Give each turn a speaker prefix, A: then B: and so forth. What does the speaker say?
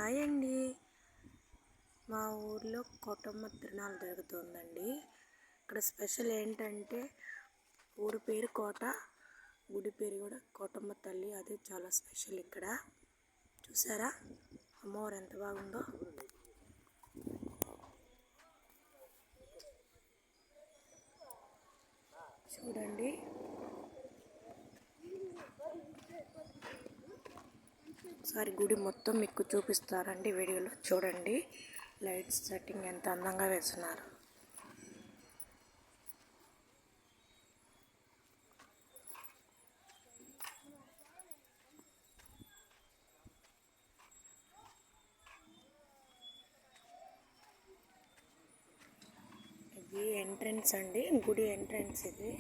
A: Hi అండి. మా ఊర్లో కోటమ్మ తిరునాళ్ళు జరుగుతుందండి. ఇక్కడ స్పెషల్ ఏంటంటే ఊరి పేరు కోట, గుడి పేరు కూడా కోటమ్మ తల్లి. అదే చాలా స్పెషల్. ఇక్కడ చూసారా అమ్మవారు ఎంత బాగుందో. చూడండి, ఒకసారి గుడి మొత్తం మీకు చూపిస్తారండి. వీడియోలో చూడండి, లైట్స్ సెట్టింగ్ ఎంత అందంగా వేస్తున్నారు. ఇది ఎంట్రన్స్ అండి, గుడి ఎంట్రన్స్ ఇది.